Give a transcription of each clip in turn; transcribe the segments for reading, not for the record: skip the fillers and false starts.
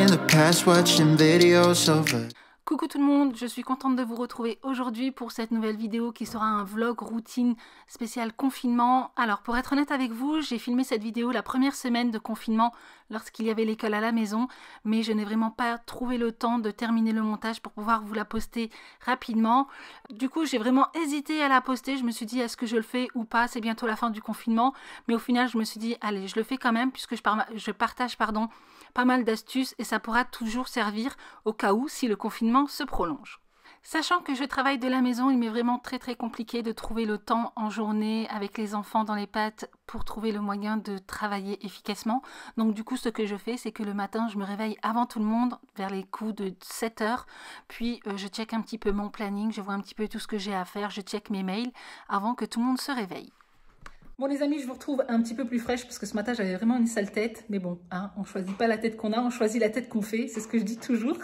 the past watching videos of us. Coucou tout le monde, je suis contente de vous retrouver aujourd'hui pour cette nouvelle vidéo qui sera un vlog routine spécial confinement. Alors pour être honnête avec vous, j'ai filmé cette vidéo la première semaine de confinement lorsqu'il y avait l'école à la maison, mais je n'ai vraiment pas trouvé le temps de terminer le montage pour pouvoir vous la poster rapidement. Du coup j'ai vraiment hésité à la poster, je me suis dit est-ce que je le fais ou pas, c'est bientôt la fin du confinement, mais au final je me suis dit allez je le fais quand même puisque je partage pas mal d'astuces et ça pourra toujours servir au cas où si le confinement se prolonge. Sachant que je travaille de la maison, il m'est vraiment très compliqué de trouver le temps en journée avec les enfants dans les pattes pour trouver le moyen de travailler efficacement. Donc du coup ce que je fais c'est que le matin je me réveille avant tout le monde vers les coups de 7 heures, puis je check un petit peu mon planning, je vois un petit peu tout ce que j'ai à faire, je check mes mails avant que tout le monde se réveille. Bon les amis, je vous retrouve un petit peu plus fraîche parce que ce matin j'avais vraiment une sale tête. Mais bon, hein, on choisit pas la tête qu'on a, on choisit la tête qu'on fait, c'est ce que je dis toujours.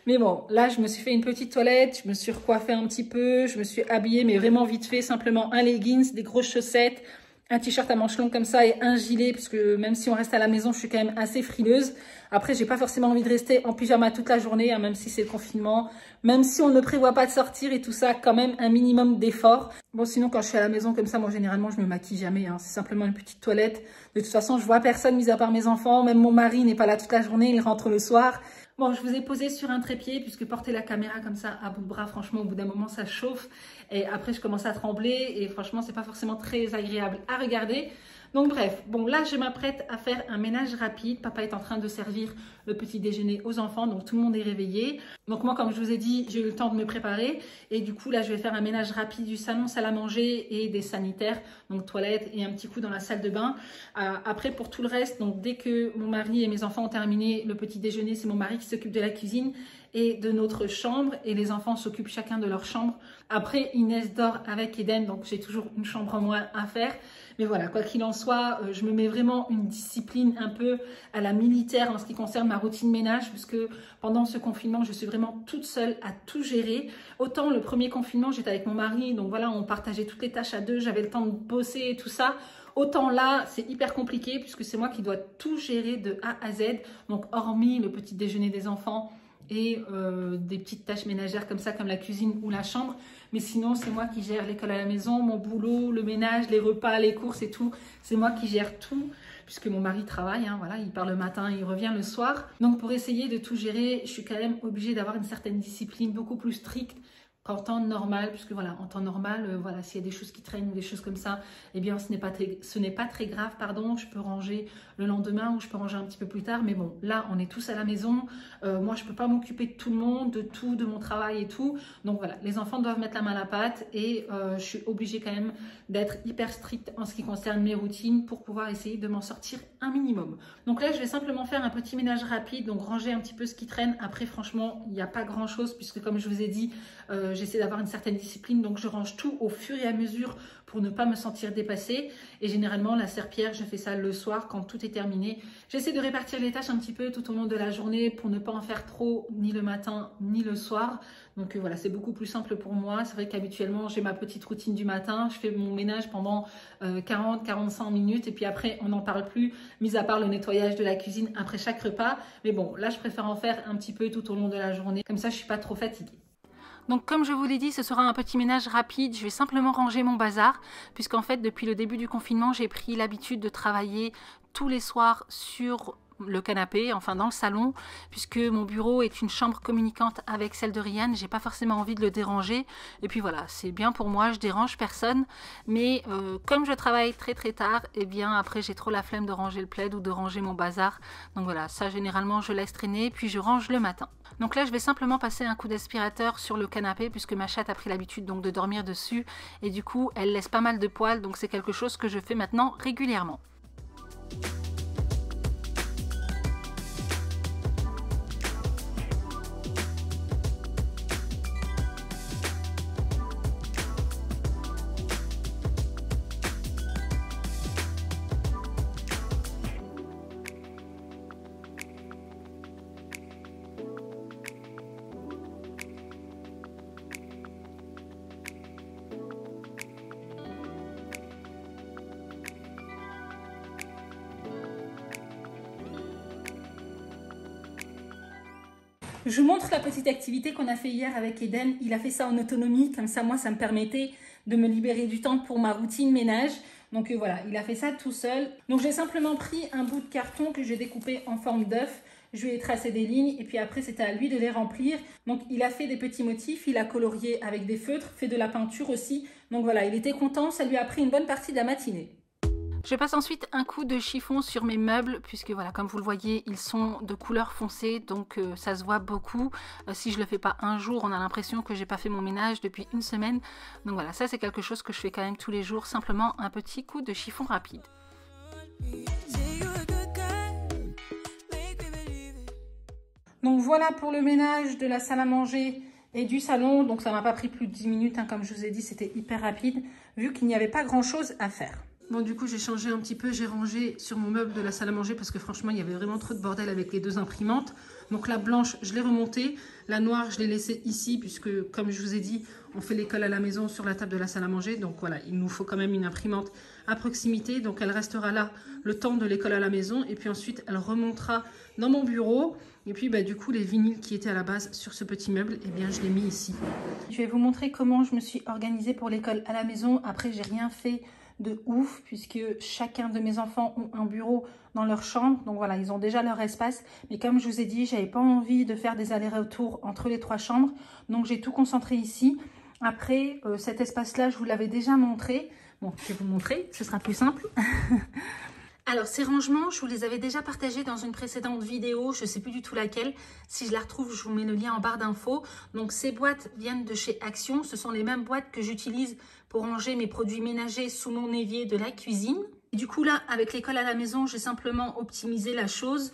Mais bon, là je me suis fait une petite toilette, je me suis recoiffée un petit peu, je me suis habillée mais vraiment vite fait, simplement un leggings, des grosses chaussettes, un t-shirt à manches longues comme ça et un gilet, parce que même si on reste à la maison, je suis quand même assez frileuse. Après, j'ai pas forcément envie de rester en pyjama toute la journée, hein, même si c'est le confinement, même si on ne prévoit pas de sortir et tout ça, quand même un minimum d'effort. Bon, sinon, quand je suis à la maison comme ça, moi, généralement, je me maquille jamais, hein. C'est simplement une petite toilette. De toute façon, je vois personne, mis à part mes enfants. Même mon mari n'est pas là toute la journée, il rentre le soir. Bon, je vous ai posé sur un trépied puisque porter la caméra comme ça à bout de bras, franchement, au bout d'un moment, ça chauffe. Et après, je commence à trembler et franchement, c'est pas forcément très agréable à regarder. Donc bref, bon là je m'apprête à faire un ménage rapide. Papa est en train de servir le petit déjeuner aux enfants, donc tout le monde est réveillé. Donc moi comme je vous ai dit, j'ai eu le temps de me préparer et du coup là je vais faire un ménage rapide du salon, salle à manger et des sanitaires, donc toilettes et un petit coup dans la salle de bain. Après pour tout le reste, donc dès que mon mari et mes enfants ont terminé le petit déjeuner, c'est mon mari qui s'occupe de la cuisine et de notre chambre et les enfants s'occupent chacun de leur chambre. Après Inès dort avec Eden, donc j'ai toujours une chambre en moins à faire. Mais voilà, quoi qu'il en soit, je me mets vraiment une discipline un peu à la militaire en ce qui concerne ma routine ménage, puisque pendant ce confinement, je suis vraiment toute seule à tout gérer. Autant le premier confinement, j'étais avec mon mari, donc voilà, on partageait toutes les tâches à deux, j'avais le temps de bosser et tout ça. Autant là, c'est hyper compliqué puisque c'est moi qui dois tout gérer de A à Z, donc hormis le petit déjeuner des enfants et des petites tâches ménagères comme ça, comme la cuisine ou la chambre. Mais sinon, c'est moi qui gère l'école à la maison, mon boulot, le ménage, les repas, les courses et tout. C'est moi qui gère tout, puisque mon mari travaille, hein, voilà, il part le matin, il revient le soir. Donc pour essayer de tout gérer, je suis quand même obligée d'avoir une certaine discipline beaucoup plus stricte qu'en temps normal, puisque voilà, en temps normal, voilà, s'il y a des choses qui traînent ou des choses comme ça, eh bien ce n'est pas très grave, pardon, je peux ranger le lendemain ou je peux ranger un petit peu plus tard, mais bon, là on est tous à la maison, moi je peux pas m'occuper de tout le monde, de tout, de mon travail et tout, donc voilà, les enfants doivent mettre la main à la pâte et je suis obligée quand même d'être hyper stricte en ce qui concerne mes routines pour pouvoir essayer de m'en sortir un minimum. Donc là je vais simplement faire un petit ménage rapide, donc ranger un petit peu ce qui traîne. Après franchement, il n'y a pas grand chose puisque comme je vous ai dit, j'essaie d'avoir une certaine discipline, donc je range tout au fur et à mesure pour ne pas me sentir dépassée. Et généralement, la serpillière, je fais ça le soir quand tout est terminé. J'essaie de répartir les tâches un petit peu tout au long de la journée pour ne pas en faire trop, ni le matin, ni le soir. Donc voilà, c'est beaucoup plus simple pour moi. C'est vrai qu'habituellement, j'ai ma petite routine du matin. Je fais mon ménage pendant 40-45 minutes et puis après, on n'en parle plus, mis à part le nettoyage de la cuisine après chaque repas. Mais bon, là, je préfère en faire un petit peu tout au long de la journée. Comme ça, je ne suis pas trop fatiguée. Donc comme je vous l'ai dit, ce sera un petit ménage rapide, je vais simplement ranger mon bazar, puisqu'en fait depuis le début du confinement, j'ai pris l'habitude de travailler tous les soirs sur le canapé, enfin dans le salon, puisque mon bureau est une chambre communicante avec celle de Ryan, j'ai pas forcément envie de le déranger, et puis voilà, c'est bien pour moi, je dérange personne, mais comme je travaille très tard, et bien après j'ai trop la flemme de ranger le plaid ou de ranger mon bazar, donc voilà, ça généralement je laisse traîner, puis je range le matin. Donc là je vais simplement passer un coup d'aspirateur sur le canapé, puisque ma chatte a pris l'habitude donc de dormir dessus, et du coup elle laisse pas mal de poils, donc c'est quelque chose que je fais maintenant régulièrement. Je vous montre la petite activité qu'on a fait hier avec Eden. Il a fait ça en autonomie, comme ça moi ça me permettait de me libérer du temps pour ma routine ménage. Donc voilà, il a fait ça tout seul. Donc j'ai simplement pris un bout de carton que j'ai découpé en forme d'œuf. Je lui ai tracé des lignes et puis après c'était à lui de les remplir. Donc il a fait des petits motifs, il a colorié avec des feutres, fait de la peinture aussi. Donc voilà, il était content, ça lui a pris une bonne partie de la matinée. Je passe ensuite un coup de chiffon sur mes meubles puisque voilà, comme vous le voyez, ils sont de couleur foncée, donc ça se voit beaucoup. Si je le fais pas un jour, on a l'impression que j'ai pas fait mon ménage depuis une semaine. Donc voilà, ça c'est quelque chose que je fais quand même tous les jours, simplement un petit coup de chiffon rapide. Donc voilà pour le ménage de la salle à manger et du salon. Donc ça m'a pas pris plus de 10 minutes, hein, comme je vous ai dit, c'était hyper rapide vu qu'il n'y avait pas grand chose à faire. Bon, du coup, j'ai changé un petit peu, j'ai rangé sur mon meuble de la salle à manger parce que franchement, il y avait vraiment trop de bordel avec les deux imprimantes. Donc la blanche, je l'ai remontée. La noire, je l'ai laissée ici puisque, comme je vous ai dit, on fait l'école à la maison sur la table de la salle à manger. Donc voilà, il nous faut quand même une imprimante à proximité. Donc elle restera là le temps de l'école à la maison. Et puis ensuite, elle remontera dans mon bureau. Et puis du coup, les vinyles qui étaient à la base sur ce petit meuble, eh bien, je l'ai mis ici. Je vais vous montrer comment je me suis organisée pour l'école à la maison. Après, j'ai rien fait de ouf puisque chacun de mes enfants ont un bureau dans leur chambre, donc voilà, ils ont déjà leur espace, mais comme je vous ai dit, j'avais pas envie de faire des allers-retours entre les trois chambres, donc j'ai tout concentré ici. Après cet espace là je vous l'avais déjà montré, bon je vais vous montrer, ce sera plus simple. Alors ces rangements, je vous les avais déjà partagés dans une précédente vidéo, je ne sais plus du tout laquelle. Si je la retrouve, je vous mets le lien en barre d'infos. Donc ces boîtes viennent de chez Action, ce sont les mêmes boîtes que j'utilise pour ranger mes produits ménagers sous mon évier de la cuisine. Et du coup là, avec l'école à la maison, j'ai simplement optimisé la chose.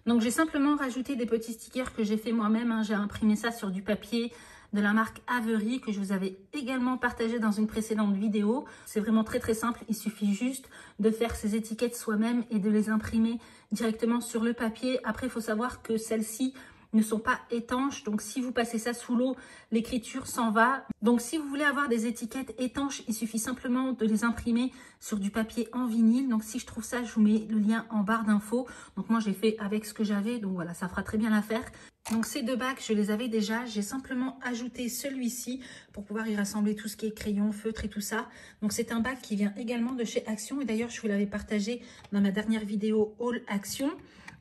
Donc j'ai simplement rajouté des petits stickers que j'ai fait moi-même, hein. J'ai imprimé ça sur du papier de la marque Avery que je vous avais également partagé dans une précédente vidéo. C'est vraiment très très simple, il suffit juste de faire ces étiquettes soi-même et de les imprimer directement sur le papier. Après, il faut savoir que celles-ci ne sont pas étanches, donc si vous passez ça sous l'eau, l'écriture s'en va. Donc si vous voulez avoir des étiquettes étanches, il suffit simplement de les imprimer sur du papier en vinyle. Donc si je trouve ça, je vous mets le lien en barre d'infos. Donc moi j'ai fait avec ce que j'avais, donc voilà, ça fera très bien l'affaire. Donc ces deux bacs, je les avais déjà, j'ai simplement ajouté celui-ci pour pouvoir y rassembler tout ce qui est crayon, feutre et tout ça. Donc c'est un bac qui vient également de chez Action et d'ailleurs je vous l'avais partagé dans ma dernière vidéo Haul Action.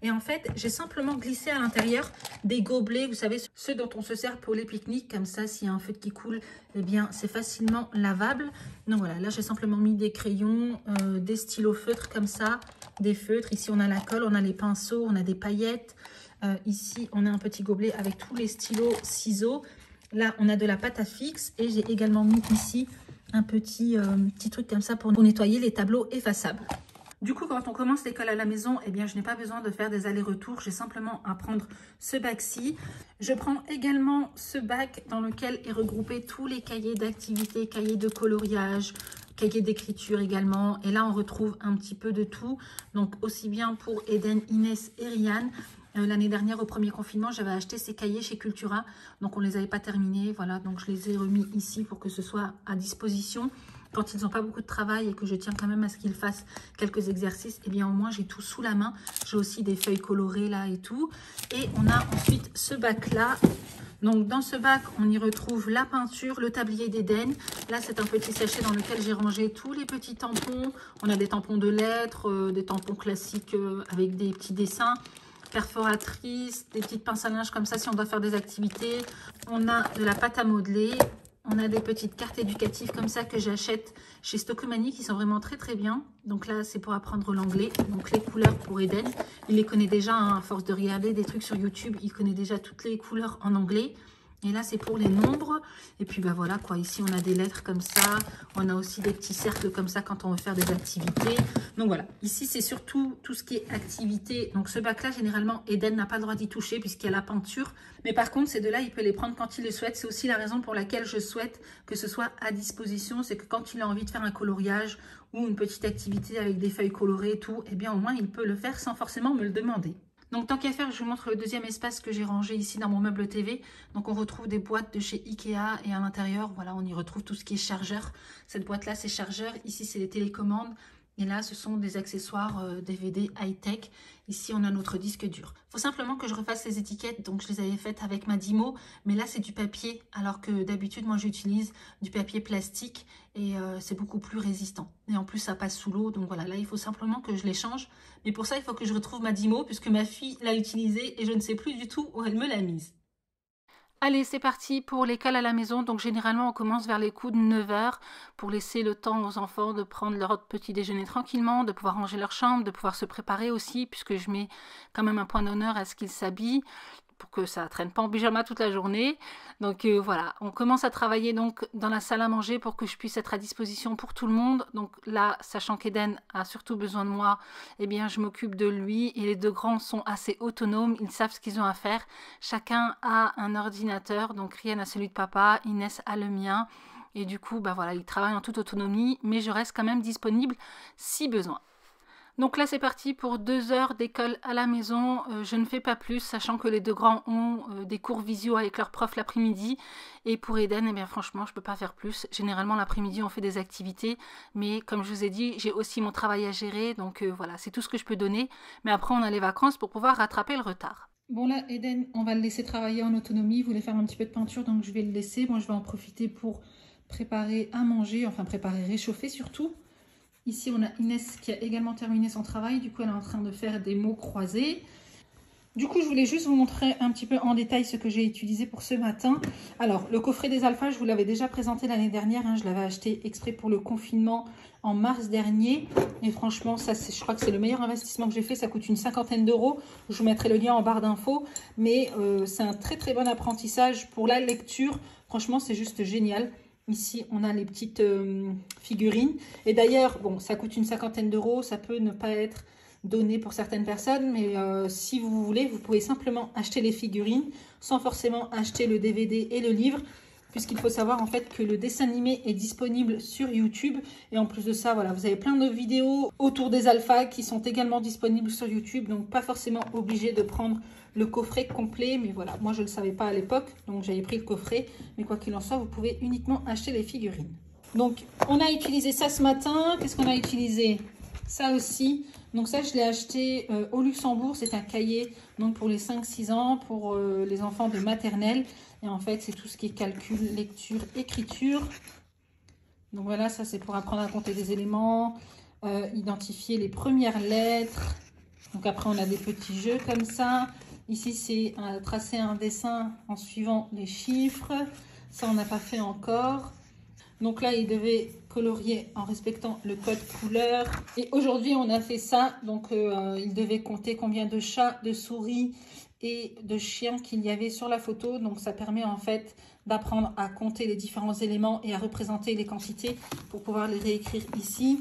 Et en fait, j'ai simplement glissé à l'intérieur des gobelets, vous savez, ceux dont on se sert pour les pique-niques. Comme ça, s'il y a un feutre qui coule, eh bien, c'est facilement lavable. Donc voilà, là, j'ai simplement mis des crayons, des stylos feutres comme ça, des feutres. Ici, on a la colle, on a les pinceaux, on a des paillettes. Ici, on a un petit gobelet avec tous les stylos, ciseaux. Là, on a de la pâte à fixe et j'ai également mis ici un petit truc comme ça pour nettoyer les tableaux effaçables. Du coup, quand on commence l'école à la maison, eh bien, je n'ai pas besoin de faire des allers-retours. J'ai simplement à prendre ce bac-ci. Je prends également ce bac dans lequel est regroupé tous les cahiers d'activité, cahiers de coloriage, cahiers d'écriture également. Et là, on retrouve un petit peu de tout. Donc, aussi bien pour Eden, Inès et Rianne. L'année dernière, au premier confinement, j'avais acheté ces cahiers chez Cultura. Donc, on ne les avait pas terminés. Voilà, donc je les ai remis ici pour que ce soit à disposition. Quand ils n'ont pas beaucoup de travail et que je tiens quand même à ce qu'ils fassent quelques exercices, eh bien au moins j'ai tout sous la main. J'ai aussi des feuilles colorées là et tout. Et on a ensuite ce bac là. Donc dans ce bac, on y retrouve la peinture, le tablier d'Eden. Là, c'est un petit sachet dans lequel j'ai rangé tous les petits tampons. On a des tampons de lettres, des tampons classiques avec des petits dessins, perforatrices, des petites pinces à linge comme ça si on doit faire des activités. On a de la pâte à modeler. On a des petites cartes éducatives comme ça que j'achète chez Stockomanie qui sont vraiment très très bien. Donc là, c'est pour apprendre l'anglais. Donc les couleurs pour Eden, il les connaît déjà, hein, à force de regarder des trucs sur YouTube. Il connaît déjà toutes les couleurs en anglais. Et là, c'est pour les nombres. Et puis, bah voilà quoi. Ici, on a des lettres comme ça. On a aussi des petits cercles comme ça quand on veut faire des activités. Donc voilà. Ici, c'est surtout tout ce qui est activité. Donc ce bac-là, généralement, Eden n'a pas le droit d'y toucher puisqu'il y a la peinture. Mais par contre, ces deux-là, il peut les prendre quand il le souhaite. C'est aussi la raison pour laquelle je souhaite que ce soit à disposition. C'est que quand il a envie de faire un coloriage ou une petite activité avec des feuilles colorées et tout, eh bien, au moins, il peut le faire sans forcément me le demander. Donc tant qu'à faire, je vous montre le deuxième espace que j'ai rangé ici dans mon meuble TV. Donc on retrouve des boîtes de chez Ikea et à l'intérieur, voilà, on y retrouve tout ce qui est chargeur. Cette boîte-là, c'est chargeur. Ici, c'est les télécommandes. Et là, ce sont des accessoires DVD high-tech. Ici, on a notre disque dur. Il faut simplement que je refasse les étiquettes. Donc, je les avais faites avec ma Dymo. Mais là, c'est du papier. Alors que d'habitude, moi, j'utilise du papier plastique. Et c'est beaucoup plus résistant. Et en plus, ça passe sous l'eau. Donc voilà, là, il faut simplement que je les change. Mais pour ça, il faut que je retrouve ma Dymo. Puisque ma fille l'a utilisée. Et je ne sais plus du tout où elle me l'a mise. Allez, c'est parti pour l'école à la maison. Donc généralement, on commence vers les coups de 9 h pour laisser le temps aux enfants de prendre leur petit déjeuner tranquillement, de pouvoir ranger leur chambre, de pouvoir se préparer aussi, puisque je mets quand même un point d'honneur à ce qu'ils s'habillent pour que ça ne traîne pas en pyjama toute la journée. Donc voilà, on commence à travailler donc dans la salle à manger pour que je puisse être à disposition pour tout le monde. Donc là, sachant qu'Eden a surtout besoin de moi, eh bien je m'occupe de lui et les deux grands sont assez autonomes, ils savent ce qu'ils ont à faire. Chacun a un ordinateur, donc Ryan a celui de papa, Inès a le mien. Et du coup, bah voilà, ils travaillent en toute autonomie, mais je reste quand même disponible si besoin. Donc là, c'est parti pour 2 heures d'école à la maison. Je ne fais pas plus, sachant que les deux grands ont des cours visio avec leurs profs l'après-midi. Et pour Eden, eh bien, franchement, je ne peux pas faire plus. Généralement, l'après-midi, on fait des activités. Mais comme je vous ai dit, j'ai aussi mon travail à gérer. Donc voilà, c'est tout ce que je peux donner. Mais après, on a les vacances pour pouvoir rattraper le retard. Bon là, Eden, on va le laisser travailler en autonomie. Il voulait faire un petit peu de peinture, donc je vais le laisser. Moi, je vais en profiter pour préparer à manger. Enfin, réchauffer surtout. Ici, on a Inès qui a également terminé son travail. Du coup, elle est en train de faire des mots croisés. Du coup, je voulais juste vous montrer un petit peu en détail ce que j'ai utilisé pour ce matin. Alors, le coffret des alphas, je vous l'avais déjà présenté l'année dernière. Je l'avais acheté exprès pour le confinement en mars dernier. Et franchement, ça, je crois que c'est le meilleur investissement que j'ai fait. Ça coûte une 50aine d'euros. Je vous mettrai le lien en barre d'infos. Mais c'est un très, très bon apprentissage pour la lecture. Franchement, c'est juste génial. Ici, on a les petites figurines. Et d'ailleurs, bon, ça coûte une 50aine d'euros. Ça peut ne pas être donné pour certaines personnes. Mais si vous voulez, vous pouvez simplement acheter les figurines sans forcément acheter le DVD et le livre. Puisqu'il faut savoir en fait que le dessin animé est disponible sur YouTube. Et en plus de ça, voilà, vous avez plein de vidéos autour des alphas qui sont également disponibles sur YouTube. Donc pas forcément obligé de prendre le coffret complet. Mais voilà, moi je ne le savais pas à l'époque. Donc j'avais pris le coffret. Mais quoi qu'il en soit, vous pouvez uniquement acheter les figurines. Donc on a utilisé ça ce matin. Qu'est-ce qu'on a utilisé? Ça aussi. Donc ça, je l'ai acheté au Luxembourg. C'est un cahier donc pour les 5-6 ans, pour les enfants de maternelle. Et en fait, c'est tout ce qui est calcul, lecture, écriture. Donc voilà, ça c'est pour apprendre à compter des éléments, identifier les premières lettres. Donc après, on a des petits jeux comme ça. Ici, c'est tracer un dessin en suivant les chiffres. Ça, on n'a pas fait encore. Donc là, il devait colorier en respectant le code couleur. Et aujourd'hui, on a fait ça. Donc, il devait compter combien de chats, de souris et de chiens qu'il y avait sur la photo. Donc, ça permet en fait d'apprendre à compter les différents éléments et à représenter les quantités pour pouvoir les réécrire ici.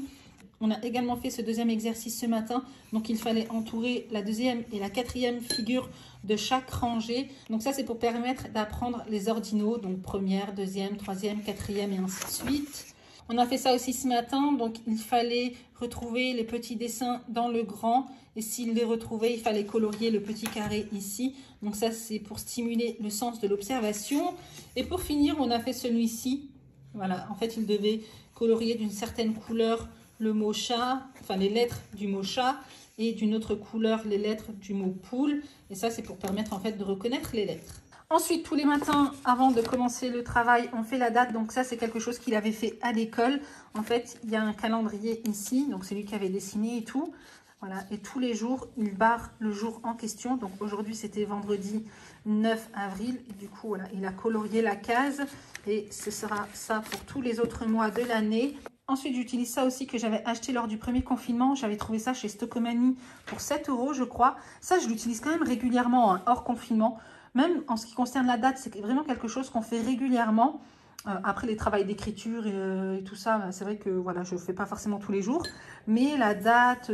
On a également fait ce deuxième exercice ce matin. Donc, il fallait entourer la deuxième et la quatrième figure de chaque rangée. Donc, ça, c'est pour permettre d'apprendre les ordinaux. Donc, première, deuxième, troisième, quatrième et ainsi de suite. On a fait ça aussi ce matin. Donc, il fallait retrouver les petits dessins dans le grand. Et s'il les retrouvait, il fallait colorier le petit carré ici. Donc, ça, c'est pour stimuler le sens de l'observation. Et pour finir, on a fait celui-ci. Voilà, en fait, il devait colorier d'une certaine couleur le mot chat, enfin les lettres du mot chat, et d'une autre couleur les lettres du mot poule. Et ça, c'est pour permettre en fait de reconnaître les lettres. Ensuite, tous les matins, avant de commencer le travail, on fait la date. Donc ça, c'est quelque chose qu'il avait fait à l'école. En fait, il y a un calendrier ici. Donc c'est lui qui avait dessiné et tout. Voilà. Et tous les jours, il barre le jour en question. Donc aujourd'hui, c'était vendredi 9 avril. Et du coup, voilà, il a colorié la case. Et ce sera ça pour tous les autres mois de l'année. Ensuite, j'utilise ça aussi que j'avais acheté lors du premier confinement. J'avais trouvé ça chez Stockomanie pour 7 € je crois. Ça, je l'utilise quand même régulièrement, hein, hors confinement. Même en ce qui concerne la date, c'est vraiment quelque chose qu'on fait régulièrement. Après les travaux d'écriture et tout ça, c'est vrai que voilà, je ne fais pas forcément tous les jours. Mais la date,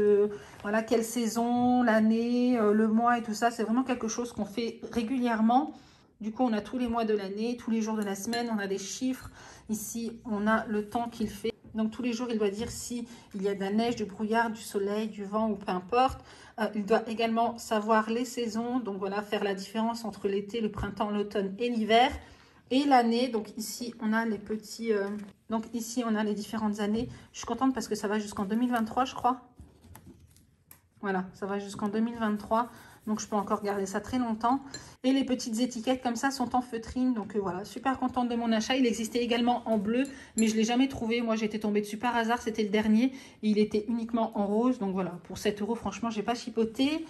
voilà, quelle saison, l'année, le mois et tout ça, c'est vraiment quelque chose qu'on fait régulièrement. Du coup, on a tous les mois de l'année, tous les jours de la semaine, on a des chiffres. Ici, on a le temps qu'il fait. Donc, tous les jours, il doit dire s'il y a de la neige, du brouillard, du soleil, du vent ou peu importe. Il doit également savoir les saisons. Donc, voilà, faire la différence entre l'été, le printemps, l'automne et l'hiver. Et l'année, donc ici, on a les petits Donc ici, on a les différentes années. Je suis contente parce que ça va jusqu'en 2023, je crois. Voilà, ça va jusqu'en 2023. Donc, je peux encore garder ça très longtemps. Et les petites étiquettes comme ça sont en feutrine. Donc, voilà, super contente de mon achat. Il existait également en bleu, mais je ne l'ai jamais trouvé. Moi, j'étais tombée dessus par hasard. C'était le dernier. Et il était uniquement en rose. Donc, voilà, pour 7 €, franchement, je n'ai pas chipoté.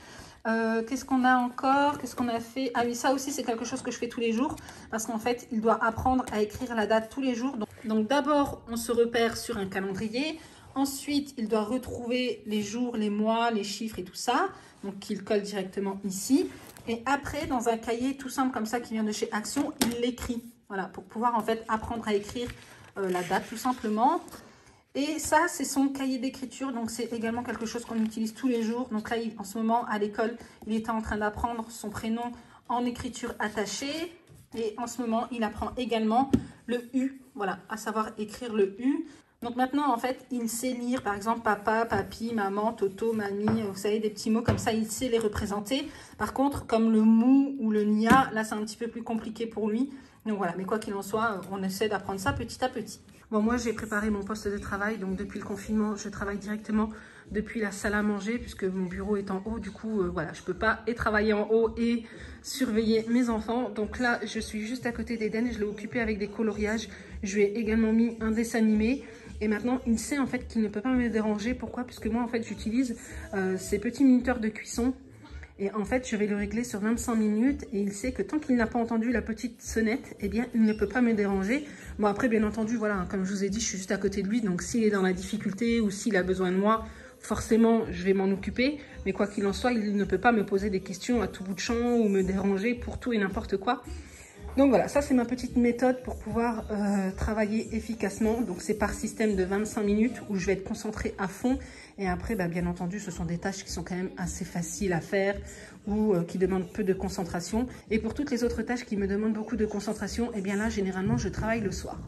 Qu'est-ce qu'on a encore? Qu'est-ce qu'on a fait? Ah oui, ça aussi, c'est quelque chose que je fais tous les jours. Parce qu'en fait, il doit apprendre à écrire la date tous les jours. Donc d'abord, on se repère sur un calendrier. Ensuite, il doit retrouver les jours, les mois, les chiffres et tout ça. Donc, il colle directement ici. Et après, dans un cahier tout simple comme ça qui vient de chez Action, il l'écrit. Voilà, pour pouvoir en fait apprendre à écrire la date tout simplement. Et ça, c'est son cahier d'écriture. Donc, c'est également quelque chose qu'on utilise tous les jours. Donc là, en ce moment, à l'école, il était en train d'apprendre son prénom en écriture attachée. Et en ce moment, il apprend également le U. Voilà, à savoir écrire le U. Donc maintenant, en fait, il sait lire, par exemple, papa, papi, maman, toto, mamie, vous savez, des petits mots comme ça, il sait les représenter. Par contre, comme le mou ou le nia, là, c'est un petit peu plus compliqué pour lui. Donc voilà, mais quoi qu'il en soit, on essaie d'apprendre ça petit à petit. Bon, moi, j'ai préparé mon poste de travail. Donc, depuis le confinement, je travaille directement depuis la salle à manger puisque mon bureau est en haut. Du coup, voilà, je ne peux pas et travailler en haut et surveiller mes enfants. Donc là, je suis juste à côté d'Eden. Je l'ai occupé avec des coloriages. Je lui ai également mis un dessin animé. Et maintenant, il sait en fait qu'il ne peut pas me déranger. Pourquoi? Puisque moi, en fait, j'utilise ces petits minuteurs de cuisson. Et en fait, je vais le régler sur 25 minutes. Et il sait que tant qu'il n'a pas entendu la petite sonnette, eh bien, il ne peut pas me déranger. Bon, après, bien entendu, voilà, comme je vous ai dit, je suis juste à côté de lui. Donc, s'il est dans la difficulté ou s'il a besoin de moi, forcément, je vais m'en occuper. Mais quoi qu'il en soit, il ne peut pas me poser des questions à tout bout de champ ou me déranger pour tout et n'importe quoi. Donc voilà, ça c'est ma petite méthode pour pouvoir travailler efficacement. Donc c'est par système de 25 minutes où je vais être concentrée à fond. Et après, bah, bien entendu, ce sont des tâches qui sont quand même assez faciles à faire ou qui demandent peu de concentration. Et pour toutes les autres tâches qui me demandent beaucoup de concentration, eh bien là, généralement, je travaille le soir.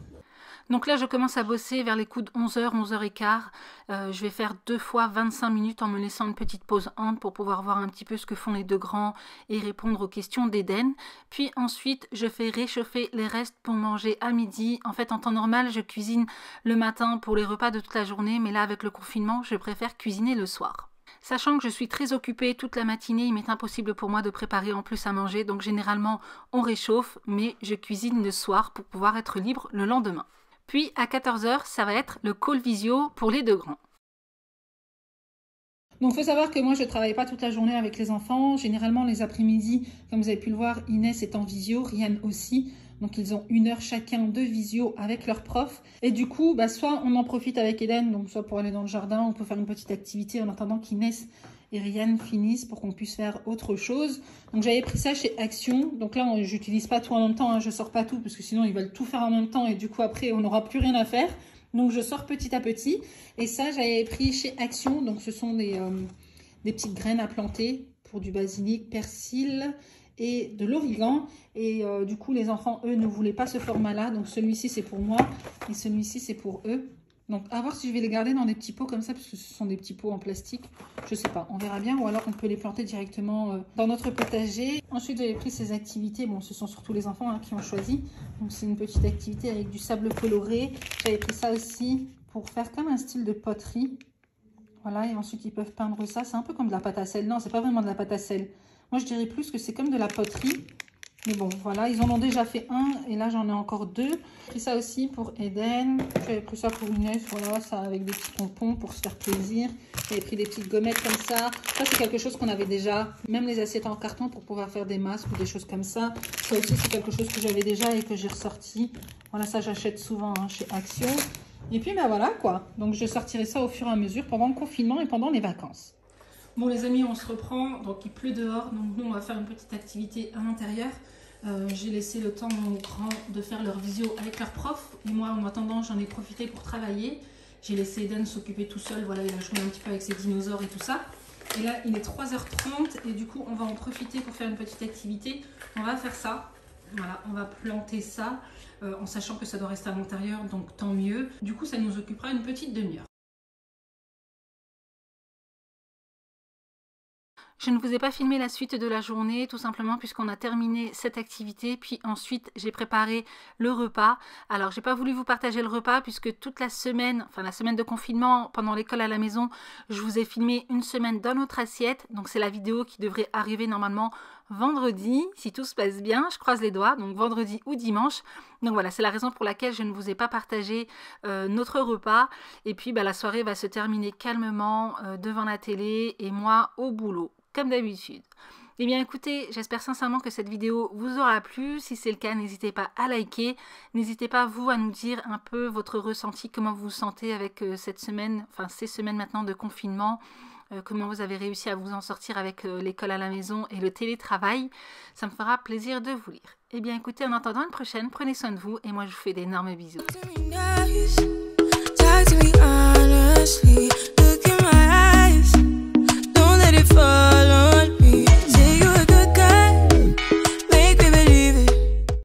Donc là, je commence à bosser vers les coups de 11h, 11h15. Je vais faire 2 fois 25 minutes en me laissant une petite pause entre pour pouvoir voir un petit peu ce que font les deux grands et répondre aux questions d'Eden. Puis ensuite, je fais réchauffer les restes pour manger à midi. En fait, en temps normal, je cuisine le matin pour les repas de toute la journée, mais là, avec le confinement, je préfère cuisiner le soir. Sachant que je suis très occupée toute la matinée, il m'est impossible pour moi de préparer en plus à manger. Donc généralement, on réchauffe, mais je cuisine le soir pour pouvoir être libre le lendemain. Puis à 14h, ça va être le call visio pour les deux grands. Donc, il faut savoir que moi, je ne travaille pas toute la journée avec les enfants. Généralement, les après-midi, comme vous avez pu le voir, Inès est en visio, Ryan aussi. Donc, ils ont 1 heure chacun de visio avec leur prof. Et du coup, bah, soit on en profite avec Eden, donc soit pour aller dans le jardin, on peut faire une petite activité en attendant qu'Inès et Ryan finissent pour qu'on puisse faire autre chose. Donc, j'avais pris ça chez Action. Donc là, je n'utilise pas tout en même temps, hein. Je ne sors pas tout parce que sinon, ils veulent tout faire en même temps. Et du coup, après, on n'aura plus rien à faire. Donc, je sors petit à petit. Et ça, j'avais pris chez Action. Donc, ce sont des petites graines à planter pour du basilic, persil et de l'origan. Et du coup, les enfants, eux, ne voulaient pas ce format-là. Donc, celui-ci, c'est pour moi. Et celui-ci, c'est pour eux. Donc, à voir si je vais les garder dans des petits pots comme ça, parce que ce sont des petits pots en plastique. Je sais pas, on verra bien. Ou alors, on peut les planter directement dans notre potager. Ensuite, j'avais pris ces activités. Bon, ce sont surtout les enfants hein, qui ont choisi. Donc, c'est une petite activité avec du sable coloré. J'avais pris ça aussi pour faire comme un style de poterie. Voilà, et ensuite, ils peuvent peindre ça. C'est un peu comme de la pâte à sel. Non, c'est pas vraiment de la pâte à sel. Moi, je dirais plus que c'est comme de la poterie. Mais bon, voilà, ils en ont déjà fait un et là, j'en ai encore 2. J'ai pris ça aussi pour Eden. J'avais pris ça pour Inès, voilà, ça avec des petits pompons pour se faire plaisir. J'avais pris des petites gommettes comme ça. Ça, c'est quelque chose qu'on avait déjà. Même les assiettes en carton pour pouvoir faire des masques ou des choses comme ça. Ça aussi, c'est quelque chose que j'avais déjà et que j'ai ressorti. Voilà, ça, j'achète souvent hein, chez Action. Et puis, ben voilà quoi. Donc, je sortirai ça au fur et à mesure pendant le confinement et pendant les vacances. Bon les amis, on se reprend, donc il pleut dehors, donc nous on va faire une petite activité à l'intérieur. J'ai laissé le temps aux grands de faire leur visio avec leur prof et moi en attendant j'en ai profité pour travailler. J'ai laissé Eden s'occuper tout seul, voilà il a joué un petit peu avec ses dinosaures et tout ça. Et là il est 3h30 et du coup on va en profiter pour faire une petite activité. On va faire ça, voilà on va planter ça en sachant que ça doit rester à l'intérieur donc tant mieux. Du coup ça nous occupera une petite demi-heure. Je ne vous ai pas filmé la suite de la journée, tout simplement puisqu'on a terminé cette activité, puis ensuite j'ai préparé le repas. Alors j'ai pas voulu vous partager le repas puisque toute la semaine, enfin la semaine de confinement pendant l'école à la maison, je vous ai filmé une semaine dans notre assiette. Donc c'est la vidéo qui devrait arriver normalement vendredi, si tout se passe bien, je croise les doigts, donc vendredi ou dimanche. Donc voilà, c'est la raison pour laquelle je ne vous ai pas partagé notre repas. Et puis la soirée va se terminer calmement devant la télé et moi au boulot, comme d'habitude. Eh bien écoutez, j'espère sincèrement que cette vidéo vous aura plu. Si c'est le cas, n'hésitez pas à liker. N'hésitez pas vous à nous dire un peu votre ressenti, comment vous vous sentez avec cette semaine, enfin ces semaines maintenant de confinement. Comment vous avez réussi à vous en sortir avec l'école à la maison et le télétravail. Ça me fera plaisir de vous lire. Eh bien écoutez, en attendant une prochaine, prenez soin de vous et moi je vous fais d'énormes bisous. Talk to me honestly, look in my eyes, don't let it fall.